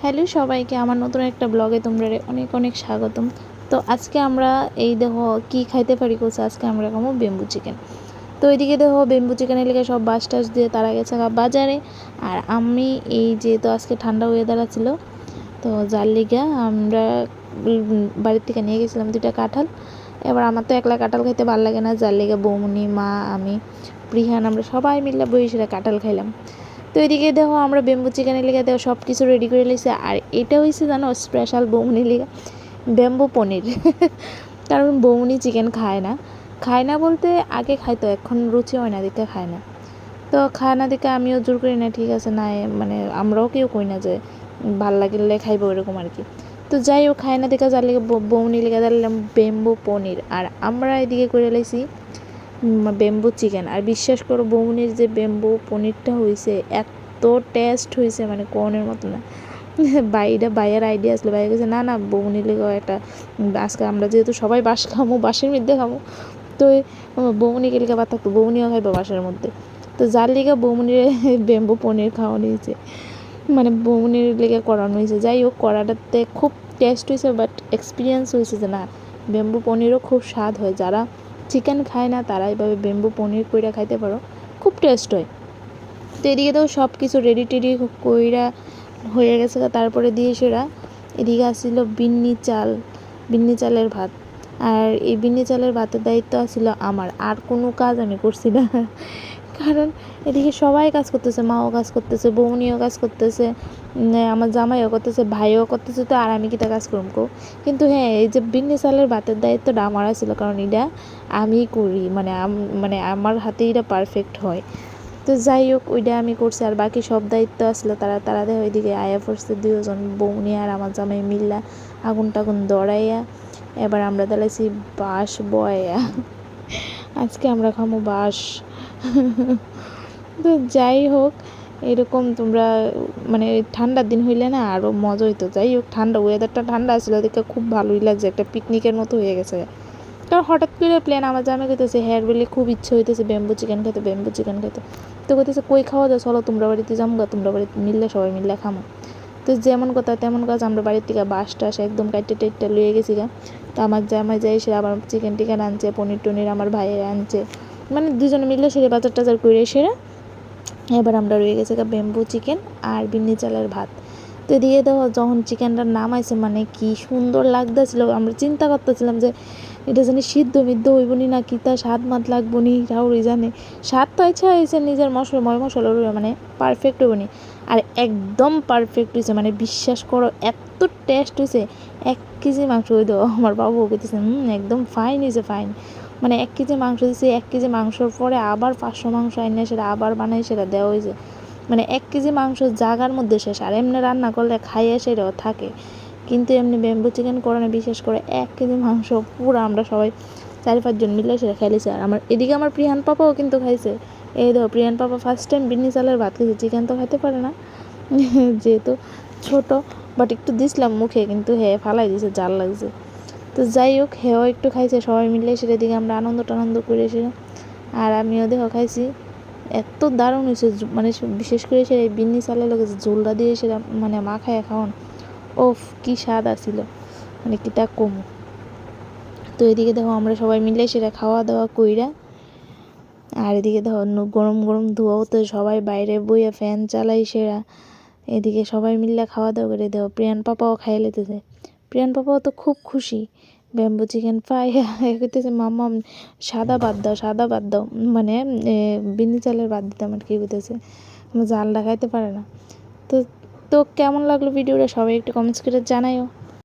Hello সবাইকে আমার নতুন একটা ব্লগে তোমরা অনেক অনেক স্বাগতম। তো আজকে আমরা এই দেখো কি খাইতে পারি কোস আজকে আমরা খাবো বেম্বু চিকেন। তো এইদিকে দেখো বেম্বু চিকেনের লেগে সব বাস টাস দিয়ে তারা গেছে বাজারে। আর আমি এই যেহেতু আজকে ঠান্ডা ওয়েদার ছিল তো যার লিগে আমরা বাড়ির থেকে নিয়ে গেছিলাম 2টা কাঁঠাল। এবার আমার তো একলা কাঁঠাল খাইতে ভালো লাগে না, যার লিগে বৌমনি মা আমি প্রিহান আমরা সবাই মিলে বসে কাঁঠাল খাইলাম। তো এদিকে দেখো আমরা বেম্বু চিকেনের লেগে দেখো সব কিছু রেডি করে নিয়েছি। আর এটা হয়েছে জানো স্পেশাল বৌমনির লেগে বেম্বু পনির কারণ বৌমনি চিকেন খায় না বলতে আগে খাইতো, এখন রুচি হয় না দেখে খায় না। তো খায় না দেখে আমিও জোর করি না, ঠিক আছে না মানে আমরাও কেউ কই না যে ভাল লাগলে খাইবো এরকম আর কি। তো যাই হোক খায় না দেখে যার লেগে বৌমনি লেগে দিলাম বেম্বু পনির। আর আমরা এদিকে করে লাইছি বেম্বু চিকেন। আর বিশ্বাস করো বৌমনির যে বেম্বু পনিরটা হয়েছে এত টেস্ট হয়েছে মানে কোনের মতো না। বাইয়ের আইডিয়া আসলো, ভাই গেছে না না বৌমনির লেগে একটা আজকে আমরা যেহেতু সবাই বাঁশ খামো বাঁশের মধ্যে খামো, তো বৌমনিকে লেগে বা থাকতো বৌমনিও খাইবো বাঁশের মধ্যে। তো যার লেগে বৌমনির বেম্বু পনির খাওয়ানো হয়েছে, মানে বৌমনির লেগে করানো হয়েছে। যাই হোক করাটাতে খুব টেস্ট হয়েছে, বাট এক্সপিরিয়েন্স হয়েছে যে না বেম্বু পনিরও খুব স্বাদ হয়। যারা চিকেন খায় না তারা এইভাবে বেম্বু পনির কইরা খাইতে পারো, খুব টেস্ট হয়। তো এদিকে তো সব কিছু রেডি টেডি কইরা হয়ে গেছে। তারপরে দিয়ে সেরা এদিকে আসছিল বিন্নি চালের ভাত। আর এই বিন্নি চালের ভাতের দায়িত্ব আসছিল আমার, আর কোনো কাজ আমি করছি না কারণ এদিকে সবাই কাজ করতেছে, মাও কাজ করতেছে, বৌনিও কাজ করতেছে, আমার জামাইও করতেছে, ভাইও করতেছে। তো আর আমি কিটা কাজ করবো। কিন্তু হ্যাঁ এই যে বিন্নি চালের ভাতের দায়িত্বটা আমার ছিল, কারণ এটা আমি করি, মানে আমার হাতে এটা পারফেক্ট হয়। তো যাই হোক ওইটা আমি করছি। আর বাকি সব দায়িত্ব আসলে তারা দেখো ওইদিকে আয়া পড়ছে 2জন বৌনি আর আমার জামাই মিল্লা আগুন টাগুন দড়াইয়া। এবার আমরা দাঁড়াইছি বাঁশ বয়া, আজকে আমরা খামো বাঁশ তো যাই হোক এরকম তোমরা মানে ঠান্ডার দিন হইলে না আরও মজা হইতো। যাই হোক ওয়েদারটা ঠান্ডা ছিল দেখে খুব ভালোই লাগছে, একটা পিকনিকের মতো হয়ে গেছে। কারণ হঠাৎ করে প্ল্যান আমার জামে কইতেছে হেয়ার বলে খুব ইচ্ছে হইতেছে বেম্বু চিকেন খেতে। তো কইতেছে কই খাওয়া যায়, চলো তোমরা বাড়িতে যামগা, তোমরা বাড়িতে মিললে সবাই মিললে খামো। তো যেমন কথা তেমন কাজ, আমরা বাড়ির থেকে বাঁশ টাস একদম কাইটে টাইটটা লুয়ে গেছি গা। তো আমার জামাই যাই সে আবার চিকেন টিকেন আনছে, পনির টনির আমার ভাইয়ের আনছে, মানে দুজনে মিললে সেরে বাজার টাজার করে সেরা। এবার আমরা রয়ে গেছে গা বেম্বু চিকেন আর বিন্নি চালের ভাত। তো এদিকে দেখো যখন চিকেনটার নামাইছে মানে কি সুন্দর লাগতেছিল, আমরা চিন্তা করতেছিলাম যে এটা জানি সিদ্ধ মিদ্ধ হইব নি, না কি তা স্বাদ মাদ লাগবো নি, রাউরি জানে। স্বাদ তো ইচ্ছা হয়েছে নিজের মশলা মানে পারফেক্ট হইব নি। আর একদম পারফেক্ট হয়েছে, মানে বিশ্বাস করো এত টেস্ট হয়েছে। 1 কেজি মাংস হয়ে দেবো আমার বাবু কইতেছে একদম ফাইন হয়েছে ফাইন। মানে 1 কেজি মাংস দিয়েছে, 1 কেজি মাংসর পরে আবার 500 মাংস আইনে সেটা আবার বানাই সেটা দেওয়া হয়েছে। মানে 1 কেজি মাংস জাগার মধ্যে শেষ। আর এমনি রান্না করলে খাইয়ে সেটাও থাকে, কিন্তু এমনি বেম্বু চিকেন করানো বিশেষ করে 1 কেজি মাংস পুরো আমরা সবাই 4-5 জন মিলে সেটা খাইলেছি। আর এদিকে আমার প্রিয়ান পাপাও কিন্তু খাইছে। এই দেখো প্রিয়ান পাপা ফার্স্ট টাইম বিন্নি চালের ভাত খেয়েছে, চিকেন তো খাইতে পারে না যেহেতু ছোট, বাট একটু দিছিলাম মুখে কিন্তু হ্যাঁ ফালাই দিয়েছে, জাল লাগছে। তো যাই হোক হেও একটু খাইছে, সবাই মিলে সেটা দিকে আমরা আনন্দ করেছিলাম। আর আমিও দেখো খাইছি, এত দারুণ হয়েছে। মানে বিশেষ করে সে বিন্নি চালের লোক ঝোলটা দিয়ে সেটা মানে মাখায় খাওয়ান, ওফ কি স্বাদ আসিল, মানে কিটা কম। তো এদিকে দেখো আমরা সবাই মিলে সেটা খাওয়া দাওয়া কইরা। আর এদিকে দেখো গরম গরম ধোয়াও, তো সবাই বাইরে বইয়া ফ্যান চালাই সেরা। এদিকে সবাই মিলে খাওয়া দাওয়া করে দেখো প্রিয়ান পাপাও খাই লেতেছে। প্রিয়ান পাপাও তো খুব খুশি বেম্বু চিকেন পাই কইতেছে মাম্মা সাদা বাদ দাও, মানে বিন্নি চালের বাদ দিতে আমার কি কইতেছে, আমার জালটা খাইতে পারে না। তো তো কেমন লাগলো ভিডিওটা সবাই একটু কমেন্টস করে জানাইও।